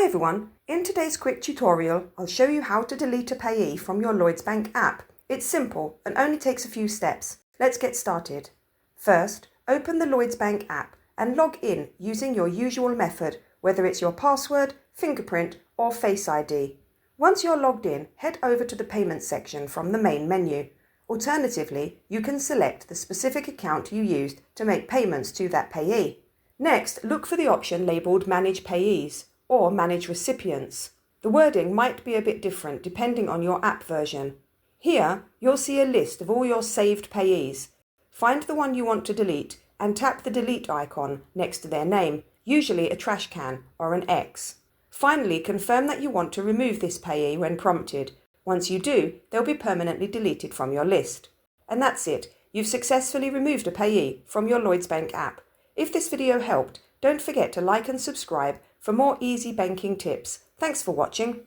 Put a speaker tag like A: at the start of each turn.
A: everyone, in today's quick tutorial I'll show you how to delete a payee from your Lloyds Bank app. It's simple and only takes a few steps. Let's get started. First, open the Lloyds Bank app and log in using your usual method, whether it's your password, fingerprint or Face ID. Once you're logged in, head over to the Payments section from the main menu. Alternatively, you can select the specific account you used to make payments to that payee. Next, look for the option labelled Manage Payees or Manage Recipients. The wording might be a bit different depending on your app version. Here, you'll see a list of all your saved payees. Find the one you want to delete and tap the delete icon next to their name, usually a trash can or an X. Finally, confirm that you want to remove this payee when prompted. Once you do, they'll be permanently deleted from your list. And that's it. You've successfully removed a payee from your Lloyds Bank app. If this video helped, don't forget to like and subscribe for more easy banking tips. Thanks for watching.